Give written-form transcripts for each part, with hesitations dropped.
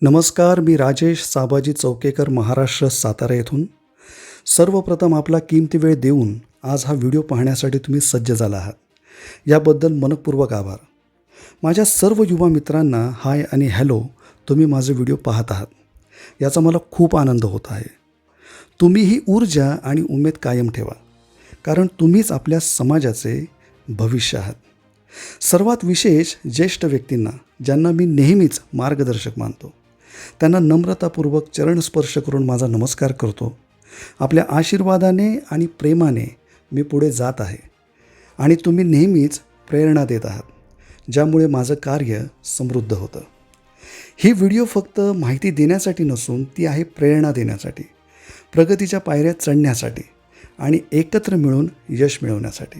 नमस्कार, मी राजेश साबाजी चौकेकर, महाराष्ट्र, सातारा येथून. सर्वप्रथम आपला किमती वेळ देऊन आज हा व्हिडिओ पाहण्यासाठी तुम्ही सज्ज झाला आहात. याबद्दल मनःपूर्वक आभार. माझ्या सर्व युवा मित्रांना हाय आणि हॅलो. तुम्ही माझे व्हिडिओ पाहत आहात याचा मला खूप आनंद होत आहे. तुम्ही ही ऊर्जा आणि उमेद कायम ठेवा, कारण तुम्हीच आपल्या समाजाचे भविष्य आहात. सर्वात विशेष ज्येष्ठ व्यक्तींना, ज्यांना मी नेहमीच मार्गदर्शक मानतो, त्यांना नम्रतापूर्वक चरणस्पर्श करून माझा नमस्कार करतो. आपल्या आशीर्वादाने आणि प्रेमाने मी पुढे जात आहे आणि तुम्ही नेहमीच प्रेरणा देत आहात, ज्यामुळे माझं कार्य समृद्ध होतं. ही व्हिडिओ फक्त माहिती देण्यासाठी नसून ती आहे प्रेरणा देण्यासाठी, प्रगतीच्या पायऱ्या चढण्यासाठी आणि एकत्र मिळून यश मिळवण्यासाठी.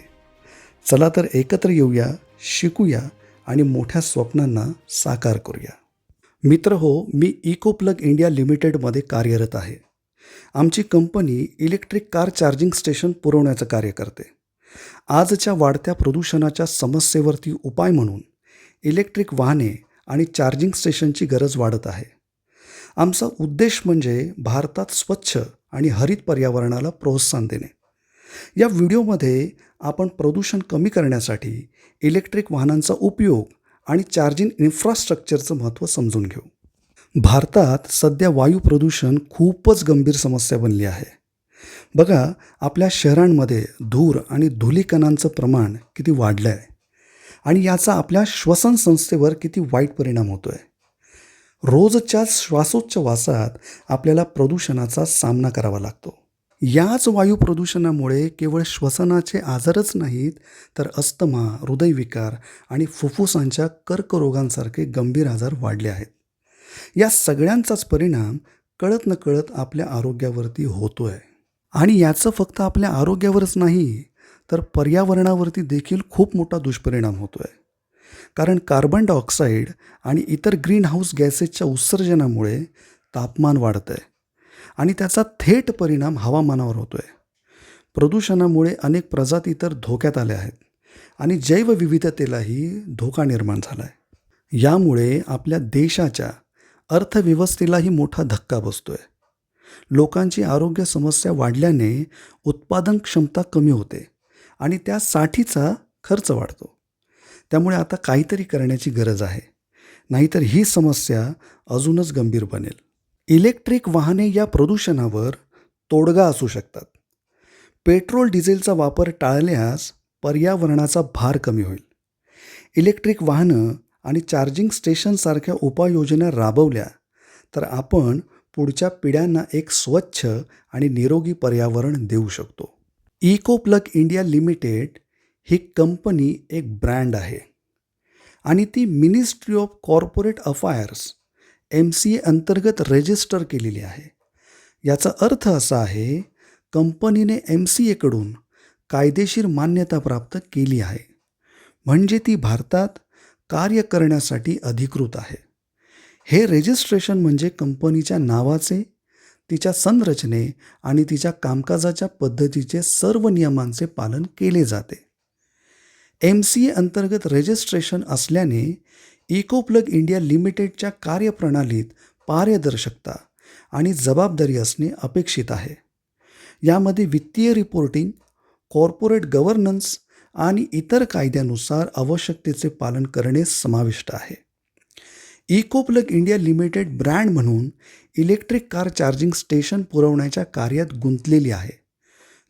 चला तर एकत्र येऊया, शिकूया आणि मोठ्या स्वप्नांना साकार करूया. मित्र हो, मी इकोप्लग इंडिया लिमिटेडमध्ये कार्यरत आहे. आमची company electric car charging station पुरवण्याचं कार्य करते. आजच्या वाढत्या प्रदूषणाच्या समस्येवरती उपाय म्हणून इलेक्ट्रिक वाहने आणि चार्जिंग स्टेशनची गरज वाढत आहे. आमचा उद्देश म्हणजे भारतात स्वच्छ आणि हरित पर्यावरणाला प्रोत्साहन देणे. या व्हिडिओमध्ये आपण प्रदूषण कमी करण्यासाठी इलेक्ट्रिक वाहनांचा उपयोग आणि चार्जिंग इन्फ्रास्ट्रक्चरचं महत्त्व समजून घेऊ. भारतात सध्या वायू प्रदूषण खूपच गंभीर समस्या बनली आहे. बघा, आपल्या शहरांमध्ये धूर आणि धुलीकणांचं प्रमाण किती वाढलं आहे आणि याचा आपल्या श्वसन संस्थेवर किती वाईट परिणाम होतो आहे. रोजच्या श्वासोच्छवासात आपल्याला प्रदूषणाचा सामना करावा लागतो. याच वायू प्रदूषणामुळे केवळ श्वसनाचे आजारच नाहीत, तर अस्थमा, हृदयविकार आणि फुफ्फुसांच्या कर्करोगांसारखे गंभीर आजार वाढले आहेत. या सगळ्यांचाच परिणाम कळत नकळत आपल्या आरोग्यावरती होतो आहे. आणि याचं फक्त आपल्या आरोग्यावरच नाही, तर पर्यावरणावरती देखील खूप मोठा दुष्परिणाम होतो आहे. कारण कार्बन डायऑक्साईड आणि इतर ग्रीनहाऊस गॅसेसच्या उत्सर्जनामुळे तापमान वाढतं आहे आणि त्याचा थेट परिणाम हवामानावर होतो आहे. प्रदूषणामुळे अनेक प्रजाती तर धोक्यात आल्या आहेत आणि जैवविविधतेलाही धोका निर्माण झाला आहे. यामुळे आपल्या देशाच्या अर्थव्यवस्थेलाही मोठा धक्का बसतो आहे. लोकांची आरोग्य समस्या वाढल्याने उत्पादन क्षमता कमी होते आणि त्यासाठीचा खर्च वाढतो. त्यामुळे आता काहीतरी करण्याची गरज आहे, नाहीतर ही समस्या अजूनच गंभीर बनेल. इलेक्ट्रिक वाहने या प्रदूषणावर तोडगा असू शकतात. पेट्रोल डिझेलचा वापर टाळल्यास पर्यावरणाचा भार कमी होईल. इलेक्ट्रिक वाहनं आणि चार्जिंग स्टेशनसारख्या उपाययोजना राबवल्या तर आपण पुढच्या पिढ्यांना एक स्वच्छ आणि निरोगी पर्यावरण देऊ शकतो. इकोप्लग इंडिया लिमिटेड ही कंपनी एक ब्रँड आहे आणि ती मिनिस्ट्री ऑफ कॉर्पोरेट अफायर्स MCA अंतर्गत रजिस्टर केलेली आहे. याचा अर्थ असा आहे, कंपनीने MCAकडून कायदेशीर मान्यता प्राप्त केली आहे, म्हणजे ती भारतात कार्य करण्यासाठी अधिकृत आहे. हे रजिस्ट्रेशन म्हणजे कंपनीच्या नावाचे, तिच्या संरचने आणि तिच्या कामकाजाच्या पद्धतीचे सर्व नियमांचे पालन केले जाते. MCA अंतर्गत रजिस्ट्रेशन असल्याने इकोप्लग इंडिया लिमिटेडच्या कार्यप्रणालीत पारदर्शकता आणि जबाबदारी असणे अपेक्षित आहे. यामध्ये वित्तीय रिपोर्टिंग, कॉर्पोरेट गव्हर्नन्स आणि इतर कायद्यानुसार आवश्यकतेचे पालन करणे समाविष्ट आहे. इकोप्लग इंडिया लिमिटेड ब्रँड म्हणून इलेक्ट्रिक कार चार्जिंग स्टेशन पुरवण्याच्या कार्यात गुंतलेली आहे,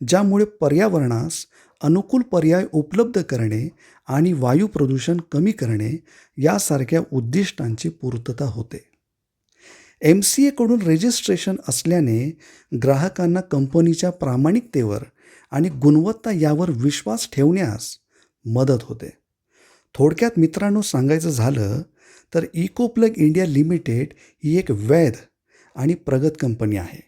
ज्यामुळे पर्यावरणास अनुकूल पर्याय उपलब्ध करणे आणि वायू प्रदूषण कमी करणे यासारख्या उद्दिष्टांची पूर्तता होते. MCAकडून रजिस्ट्रेशन असल्याने ग्राहकांना कंपनीच्या प्रामाणिकतेवर आणि गुणवत्ता यावर विश्वास ठेवण्यास मदत होते. थोडक्यात मित्रांनो, सांगायचं झालं तर इकोप्लग इंडिया लिमिटेड ही एक वैध आणि प्रगत कंपनी आहे,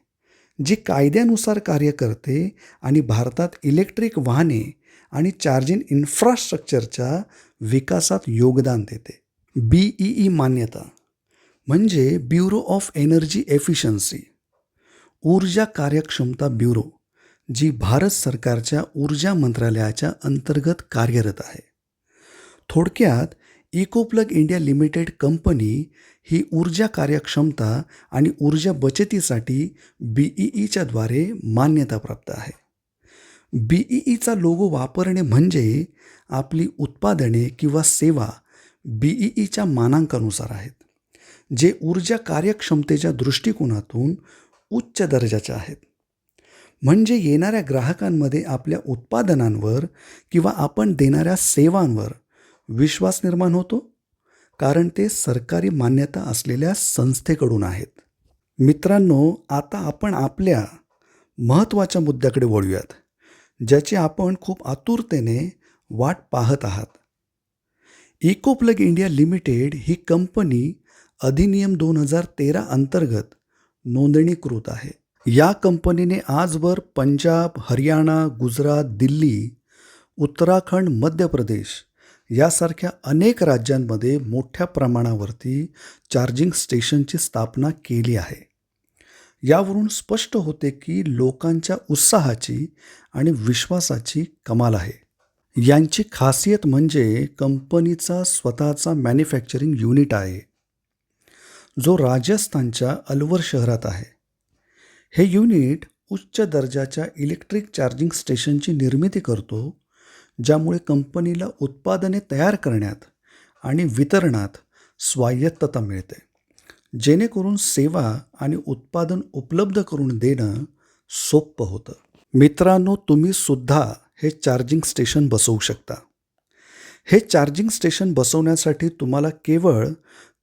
जी कायद्यानुसार कार्य करते आणि भारतात इलेक्ट्रिक वाहने आणि चार्जिंग इन्फ्रास्ट्रक्चरच्या विकासात योगदान देते. BEE मान्यता म्हणजे ब्युरो ऑफ एनर्जी एफिशियन्सी, ऊर्जा कार्यक्षमता ब्युरो, जी भारत सरकारच्या ऊर्जा मंत्रालयाच्या अंतर्गत कार्यरत आहे. थोडक्यात इकोप्लग इंडिया लिमिटेड कंपनी ही ऊर्जा कार्यक्षमता आणि ऊर्जा बचतीसाठी BEEच्या द्वारे मान्यताप्राप्त आहे. BEEचा लोगो वापरणे म्हणजे आपली उत्पादने किंवा सेवा BEEच्या मानांकानुसार आहेत, जे ऊर्जा कार्यक्षमतेच्या दृष्टिकोनातून उच्च दर्जाच्या आहेत. म्हणजे येणाऱ्या ग्राहकांमध्ये आपल्या उत्पादनांवर किंवा आपण देणाऱ्या सेवांवर विश्वास निर्माण होतो, कारण ते सरकारी मान्यता असलेल्या संस्थेकडून आहेत. मित्रांनो, आता आपण आपल्या महत्त्वाच्या मुद्द्याकडे वळूयात, ज्याची आपण खूप आतुरतेने वाट पाहत आहात. इकोप्लग इंडिया लिमिटेड ही कंपनी अधिनियम 2013 अंतर्गत नोंदणीकृत आहे. या कंपनीने आजवर पंजाब, हरियाणा, गुजरात, दिल्ली, उत्तराखंड, मध्य प्रदेश यासारख्या अनेक राज्यांमध्ये मोठ्या प्रमाणावरती चार्जिंग स्टेशनची स्थापना केली आहे. यावरून स्पष्ट होते की लोकांच्या उत्साहाची आणि विश्वासाची कमाल आहे. यांची खासियत म्हणजे कंपनीचा स्वतःचा मॅन्युफॅक्चरिंग युनिट आहे, जो राजस्थानच्या अलवर शहरात आहे. हे युनिट उच्च दर्जाच्या इलेक्ट्रिक चार्जिंग स्टेशनची निर्मिती करतो, ज्यामुळे कंपनीला उत्पादने तयार करण्यात आणि वितरणात स्वायत्तता मिळते, जेणेकरून सेवा आणि उत्पादन उपलब्ध करून देणं सोपं होतं. मित्रांनो, तुम्ही सुद्धा हे चार्जिंग स्टेशन बसवू शकता. हे चार्जिंग स्टेशन बसवण्यासाठी तुम्हाला केवळ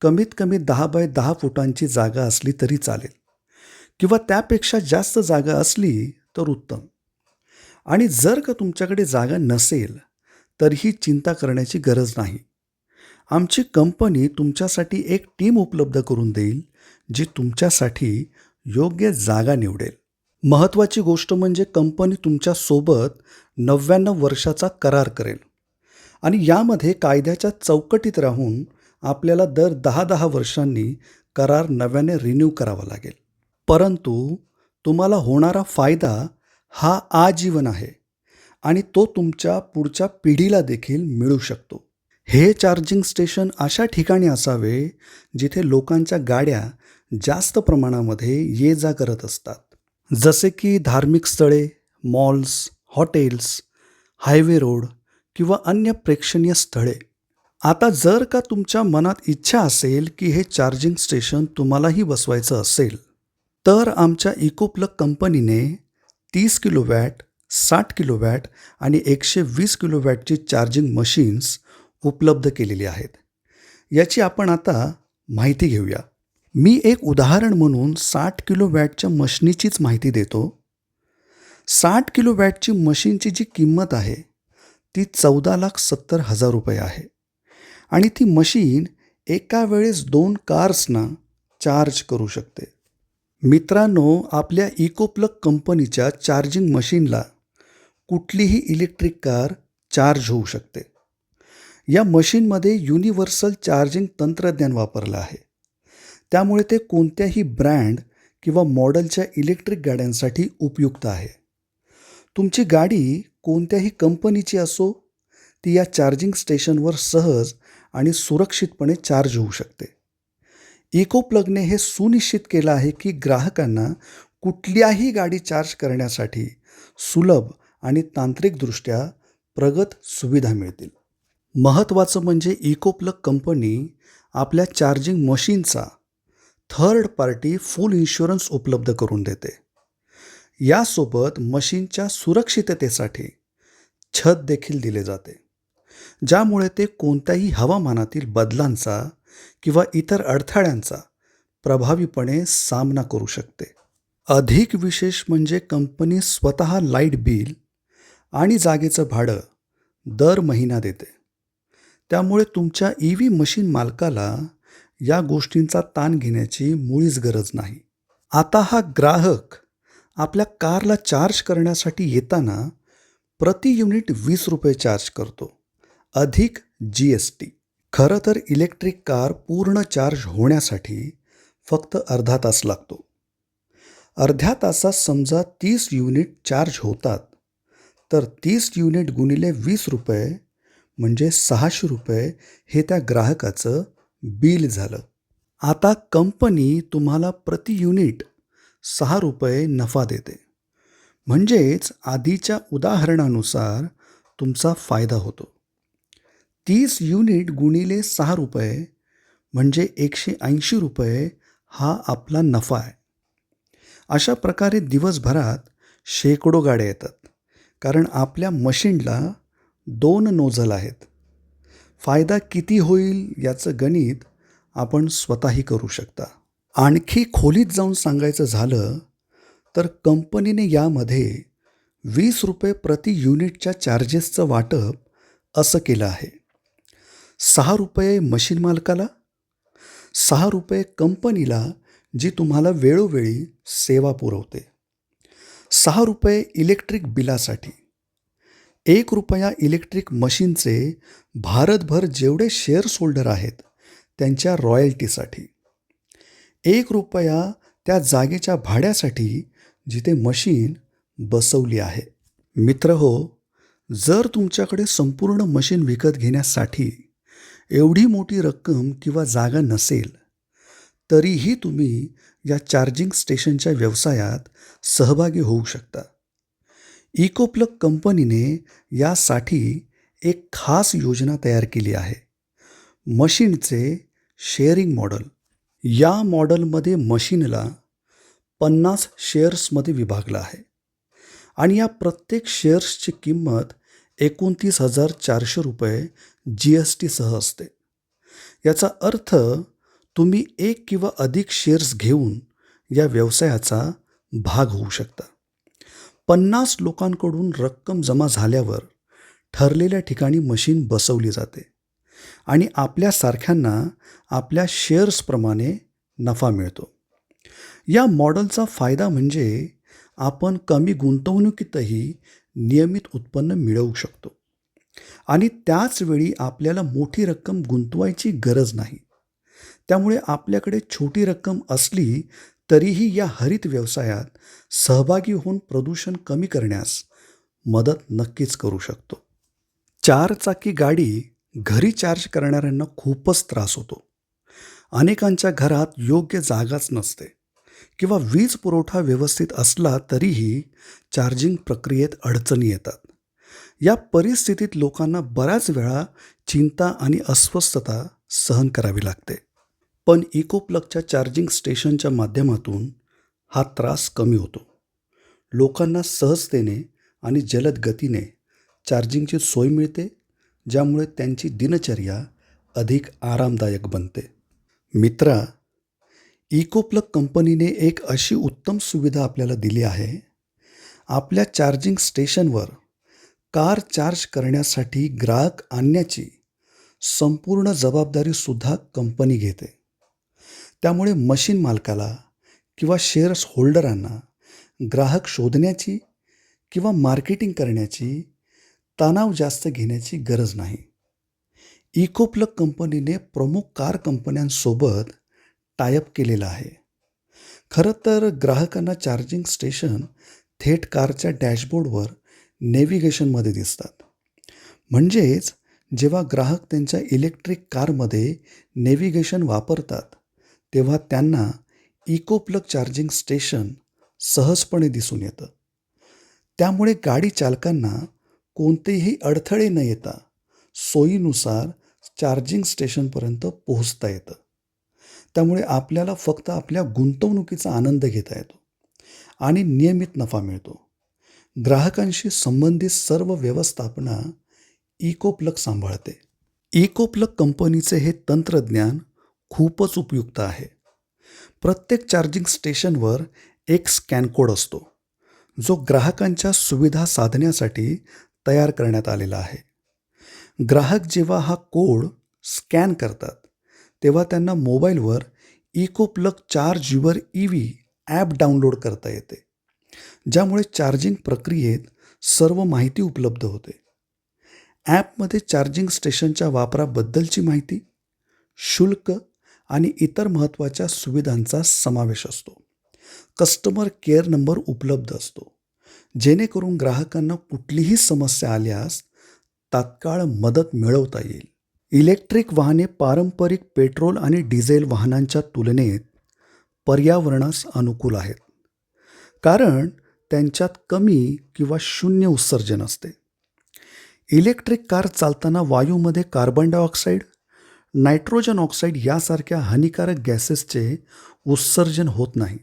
कमीत कमी 10 बाय 10 फुटांची जागा असली तरी चालेल, किंवा त्यापेक्षा जास्त जागा असली तर उत्तम. आणि जर का तुमच्याकडे जागा नसेल तरीही चिंता करण्याची गरज नाही. आमची कंपनी तुमच्यासाठी एक टीम उपलब्ध करून देईल, जी तुमच्यासाठी योग्य जागा निवडेल. महत्त्वाची गोष्ट म्हणजे कंपनी तुमच्यासोबत 99 वर्षाचा करार करेल आणि यामध्ये कायद्याच्या चौकटीत राहून आपल्याला दर 10-10 वर्षांनी करार नव्याने रिन्यू करावा लागेल. परंतु तुम्हाला होणारा फायदा हा आजीवन आहे आणि तो तुमच्या पुढच्या पिढीला देखील मिळू शकतो. हे चार्जिंग स्टेशन अशा ठिकाणी असावे जिथे लोकांच्या गाड्या जास्त प्रमाणामध्ये ये जा करत असतात, जसे की धार्मिक स्थळे, मॉल्स, हॉटेल्स, हायवे रोड किंवा अन्य प्रेक्षणीय स्थळे. आता जर का तुमच्या मनात इच्छा असेल की हे चार्जिंग स्टेशन तुम्हालाही बसवायचं असेल, तर आमच्या इकोप्लग कंपनीने 30 किलोवॅट, 60 किलोवॅट आणि 120 किलोवॅटची चार्जिंग मशीन्स उपलब्ध केलेली आहेत. याची आपण आता माहिती घेऊया. मी एक उदाहरण म्हणून 60 किलोवॅटच्या मशीनीचीच माहिती देतो. 60 किलोवॅटची मशीनची जी किंमत आहे ती 14,70,000 रुपये आहे आणि ती मशीन एका वेळेस 2 कार्सना चार्ज करू शकते. मित्रांनो, आपल्या इकोप्लग कंपनीच्या चार्जिंग मशीनला कुठलीही इलेक्ट्रिक कार चार्ज होऊ शकते. या मशीनमध्ये युनिव्हर्सल चार्जिंग तंत्रज्ञान वापरलं आहे, त्यामुळे ते कोणत्याही ब्रँड किंवा मॉडेलच्या इलेक्ट्रिक गाड्यांसाठी उपयुक्त आहे. तुमची गाडी कोणत्याही कंपनीची असो, ती या चार्जिंग स्टेशनवर सहज आणि सुरक्षितपणे चार्ज होऊ शकते. इकोप्लगने हे सुनिश्चित केलं आहे की ग्राहकांना कुठल्याही गाडी चार्ज करण्यासाठी सुलभ आणि तांत्रिकदृष्ट्या प्रगत सुविधा मिळतील. महत्त्वाचं म्हणजे इकोप्लग कंपनी आपल्या चार्जिंग मशीनचा थर्ड पार्टी फुल इन्शुरन्स उपलब्ध करून देते. यासोबत मशीनच्या सुरक्षिततेसाठी छत देखील दिले जाते, ज्यामुळे ते कोणत्याही हवामानातील बदलांचा किंवा इतर अडथळ्यांचा प्रभावीपणे सामना करू शकते. अधिक विशेष म्हणजे कंपनी स्वतः लाईट बिल आणि जागेचं भाडं दर महिना देते. त्यामुळे तुमच्या EV मशीन मालकाला या गोष्टींचा ताण घेण्याची मुळीच गरज नाही. आता हा ग्राहक आपल्या कारला चार्ज करण्यासाठी येताना प्रति युनिट 20 रुपये चार्ज करतो, अधिक GST. खरं तर इलेक्ट्रिक कार पूर्ण चार्ज होण्यासाठी फक्त अर्धा तास लागतो. अर्ध्या तासात समजा 30 युनिट चार्ज होतात, तर 30 युनिट गुणिले 20 रुपये म्हणजे 600 हे त्या ग्राहकाचं बिल झालं. आता कंपनी तुम्हाला प्रति युनिट 6 नफा देते. म्हणजेच आधीच्या उदाहरणानुसार तुमचा फायदा होतो. 30 युनिट गुणिले 6 म्हणजे 180 हा आपला नफा आहे. अशा प्रकारे दिवसभरात शेकडो गाड्या येतात. कारण आपल्या मशीनला 2 नोझल आहेत. फायदा किती होईल याचं गणित आपण स्वतःही करू शकता. आणखी खोलीत जाऊन सांगायचं झालं तर कंपनीने यामध्ये ₹20 प्रति युनिटच्या चार्जेसचं वाटप असं केलं आहे. ₹6 मशीन मालकाला, ₹6 कंपनीला जी तुम्हाला वेळोवेळी सेवा पुरवते, ₹6 इलेक्ट्रिक बिलासाठी, ₹1 इलेक्ट्रिक मशीनचे भारतभर जेवढे शेअर्स होल्डर आहेत त्यांच्या रॉयल्टीसाठी, ₹1 त्या जागेच्या भाड्यासाठी जिथे मशीन बसवली आहे. मित्रहो, जर तुमच्याकडे संपूर्ण मशीन विकत घेण्यासाठी एवढी मोठी रक्कम किंवा जागा नसेल, तरीही तुम्ही या चार्जिंग स्टेशनच्या व्यवसायात सहभागी होऊ शकता. इकोप्लग कंपनीने यासाठी एक खास योजना तयार केली आहे. मशीनचे शेअरिंग मॉडेल. या मॉडेलमध्ये मशीनला 50 शेअर्समध्ये विभागलं आहे आणि या प्रत्येक शेअर्सची किंमत ₹29,400 GSTसह असते. याचा अर्थ तुम्ही 1 किंवा अधिक शेअर्स घेऊन या व्यवसायाचा भाग होऊ शकता. 50 लोकांकडून रक्कम जमा झाल्यावर ठरलेल्या ठिकाणी मशीन बसवली जाते आणि आपल्यासारख्यांना आपल्या शेअर्सप्रमाणे नफा मिळतो. या मॉडेलचा फायदा म्हणजे आपण कमी गुंतवणुकीतही नियमित उत्पन्न मिळवू शकतो आणि त्याचवेळी आपल्याला मोठी रक्कम गुंतवायची गरज नाही. त्यामुळे आपल्याकडे छोटी रक्कम असली तरीही या हरित व्यवसायात सहभागी होऊन प्रदूषण कमी करण्यास मदत नक्कीच करू शकतो. 4 चाकी गाडी घरी चार्ज करणाऱ्यांना खूपच त्रास होतो. अनेकांच्या घरात योग्य जागाच नसते किंवा वीज पुरवठा व्यवस्थित असला तरीही चार्जिंग प्रक्रियेत अडचणी येतात. या परिस्थितीत लोकांना बऱ्याच वेळा चिंता आणि अस्वस्थता सहन करावी लागते. पण इकोप्लगच्या चार्जिंग स्टेशनच्या माध्यमातून हा त्रास कमी होतो. लोकांना सहजतेने आणि जलद गतीने चार्जिंगची सोय मिळते, ज्यामुळे त्यांची दिनचर्या अधिक आरामदायक बनते. मित्रा, इकोप्लग कंपनीने एक अशी उत्तम सुविधा आपल्याला दिली आहे. आपल्या चार्जिंग स्टेशनवर कार चार्ज करण्यासाठी ग्राहक आणण्याची संपूर्ण जबाबदारीसुद्धा कंपनी घेते. त्यामुळे मशीन मालकाला किंवा शेअर्स होल्डरांना ग्राहक शोधण्याची किंवा मार्केटिंग करण्याची तणाव जास्त घेण्याची गरज नाही. इकोप्लग कंपनीने प्रमुख कार कंपन्यांसोबत टायअप केलेला आहे. खरं तर ग्राहकांना चार्जिंग स्टेशन थेट कारच्या डॅशबोर्डवर नेव्हिगेशनमध्ये दिसतात. म्हणजेच जेव्हा ग्राहक त्यांच्या इलेक्ट्रिक कारमध्ये नेव्हिगेशन वापरतात तेव्हा त्यांना इकोप्लग चार्जिंग स्टेशन सहजपणे दिसून येतं. त्यामुळे गाडी चालकांना कोणतेही अडथळे न येता सोयीनुसार चार्जिंग स्टेशनपर्यंत पोहोचता येतं. त्यामुळे आपल्याला फक्त आपल्या गुंतवणुकीचा आनंद घेता येतो आणि नियमित नफा मिळतो. ग्राहकांशी संबंधित सर्व व्यवस्थापना इकोप्लग सांभाळते. इकोप्लग कंपनीचे हे तंत्रज्ञान खूपच उपयुक्त आहे. प्रत्येक चार्जिंग स्टेशनवर एक स्कॅन कोड असतो, जो ग्राहकांच्या सुविधा साधण्यासाठी तयार करण्यात आलेला आहे. ग्राहक जेव्हा हा कोड स्कॅन करतात तेव्हा त्यांना मोबाईलवर Ecoplug charge your EV app download करता येते, ज्यामुळे चार्जिंग प्रक्रियेत सर्व माहिती उपलब्ध होते. ॲपमध्ये चार्जिंग स्टेशनच्या वापराबद्दलची माहिती, शुल्क आणि इतर महत्त्वाच्या सुविधांचा समावेश असतो. कस्टमर केअर नंबर उपलब्ध असतो, जेणेकरून ग्राहकांना कुठलीही समस्या आल्यास तात्काळ मदत मिळवता येईल. इलेक्ट्रिक वाहने पारंपरिक पेट्रोल आणि डिझेल वाहनांच्या तुलनेत पर्यावरणास अनुकूल आहेत. कारण त्यांच्यात कमी किंवा शून्य उत्सर्जन असते. इलेक्ट्रिक कार चालताना वायूमध्ये कार्बन डायऑक्साईड, नायट्रोजन ऑक्साईड यासारख्या हानिकारक गॅसेसचे उत्सर्जन होत नाही.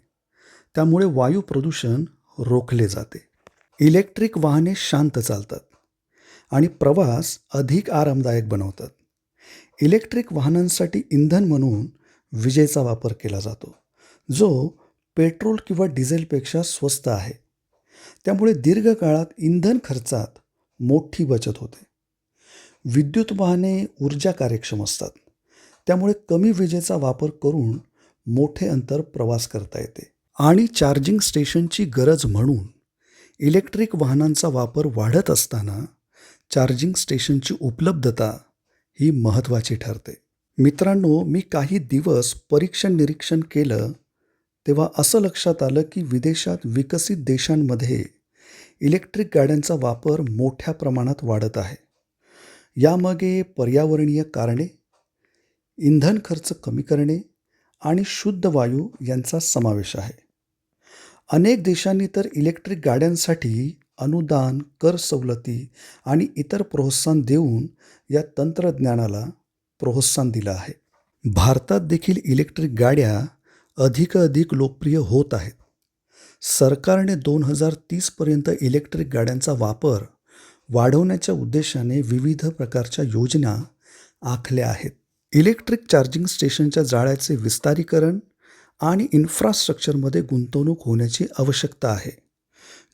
त्यामुळे वायू प्रदूषण रोखले जाते. इलेक्ट्रिक वाहने शांत चालतात आणि प्रवास अधिक आरामदायक बनवतात. इलेक्ट्रिक वाहनांसाठी इंधन म्हणून विजेचा वापर केला जातो, जो पेट्रोल किंवा डिझेलपेक्षा स्वस्त आहे. त्यामुळे दीर्घकाळात इंधन खर्चात मोठी बचत होते. विद्युत वाहने ऊर्जा कार्यक्षम असतात. त्यामुळे कमी विजेचा वापर करून मोठे अंतर प्रवास करता येते. आणि चार्जिंग स्टेशनची गरज म्हणून इलेक्ट्रिक वाहनांचा वापर वाढत असताना चार्जिंग स्टेशनची उपलब्धता ही महत्त्वाची ठरते. मित्रांनो, मी काही दिवस परीक्षण निरीक्षण केलं तेव्हा असं लक्षात आलं की विदेशात विकसित देशांमध्ये इलेक्ट्रिक गाड्यांचा वापर मोठ्या प्रमाणात वाढत आहे. यामागे पर्यावरणीय कारणे, इंधन खर्च कमी करणे आणि शुद्ध वायू यांचा समावेश आहे. अनेक देशांनी तर इलेक्ट्रिक गाड्यांसाठी अनुदान, कर सवलती आणि इतर प्रोत्साहन देऊन या तंत्रज्ञानाला प्रोत्साहन दिलं आहे. भारतात देखील इलेक्ट्रिक गाड्या अधिकाधिक लोकप्रिय होत आहेत. सरकारने 2030पर्यंत इलेक्ट्रिक गाड्यांचा वापर वाढवण्याच्या उद्देशाने विविध प्रकारच्या योजना आखल्या आहेत. इलेक्ट्रिक चार्जिंग स्टेशनच्या जाळ्याचे विस्तारीकरण आणि इन्फ्रास्ट्रक्चरमध्ये गुंतवणूक होण्याची आवश्यकता आहे,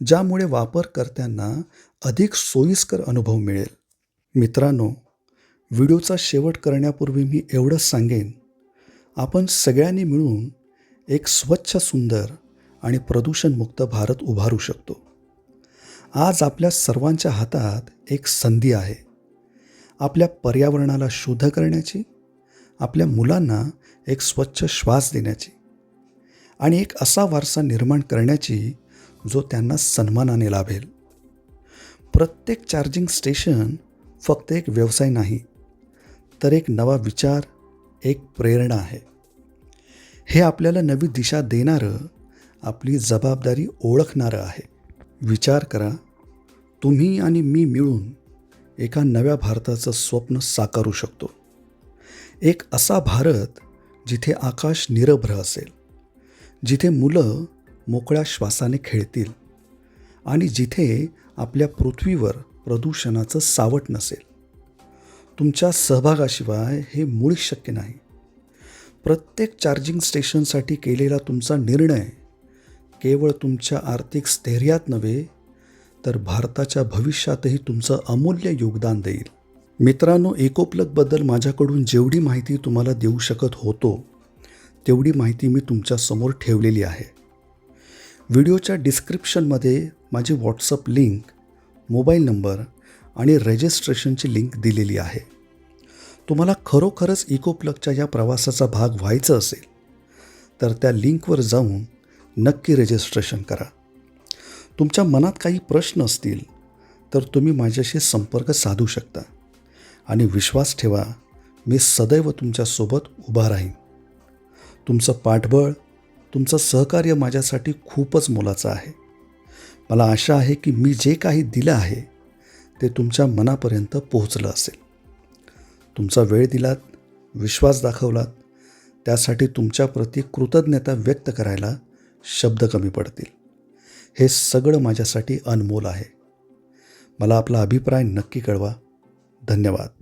ज्यामुळे वापरकर्त्यांना अधिक सोयीस्कर अनुभव मिळेल. मित्रांनो, व्हिडिओचा शेवट करण्यापूर्वी मी एवढंच सांगेन, आपण सगळ्यांनी मिळून एक स्वच्छ, सुंदर आणि प्रदूषणमुक्त भारत उभारू शकतो. आज आपल्या सर्वांच्या हातात एक संधी आहे. आपल्या पर्यावरणाला शुद्ध करण्याची, आपल्या मुलांना एक स्वच्छ श्वास देण्याची आणि एक असा वारसा निर्माण करण्याची जो त्यांना सन्मानाने लाभेल. प्रत्येक चार्जिंग स्टेशन फक्त एक व्यवसाय नाही, तर एक नवा विचार, एक प्रेरणा आहे. हे आपल्याला नवी दिशा देणारं, आपली जबाबदारी ओळखणारं आहे. विचार करा, तुम्ही आणि मी मिळून एका नव्या भारताचं स्वप्न साकारू शकतो. एक असा भारत जिथे आकाश निरभ्र असेल, जिथे मुलं मोकळ्या श्वासाने खेळतील आणि जिथे आपल्या पृथ्वीवर प्रदूषणाचं सावट नसेल. तुमच्या सहभागाशिवाय हे मुळीच शक्य नाही. प्रत्येक चार्जिंग स्टेशनसाठी केलेला तुमचा निर्णय केवळ तुमच्या आर्थिक स्थैर्यात नव्हे, तर भारताच्या भविष्यातही तुमचं अमूल्य योगदान देईल. मित्रांनो, इकोप्लगबद्दल माझ्याकडून जेवढी माहिती तुम्हाला देऊ शकत होतो, तेवढी माहिती मी तुमच्यासमोर ठेवलेली आहे. व्हिडिओच्या डिस्क्रिप्शनमध्ये माझी व्हॉट्सअप लिंक, मोबाईल नंबर आणि रजिस्ट्रेशनची लिंक दिलेली आहे. तुम्हाला खरोखरच इकोप्लगच्या या प्रवासाचा भाग व्हायचं असेल तर त्या लिंकवर जाऊन नक्की रजिस्ट्रेशन करा. तुमच्या मनात काही प्रश्न असतील तर तुम्ही माझ्याशी संपर्क साधू शकता आणि विश्वास ठेवा, मी सदैव तुमच्यासोबत उभा राहीन. तुमचं पाठबळ, तुमचं सहकार्य माझ्यासाठी खूपच मोलाचं आहे. मला आशा आहे की मी जे काही दिलं आहे ते तुमच्या मनापर्यंत पोहोचलं असेल. तुमचा वेळ दिलात, विश्वास दाखवलात, त्यासाठी तुमच्याप्रती कृतज्ञता व्यक्त करायला शब्द कमी पडतील. हे सगळं माझ्यासाठी अनमोल आहे. मला आपला अभिप्राय नक्की कळवा. धन्यवाद.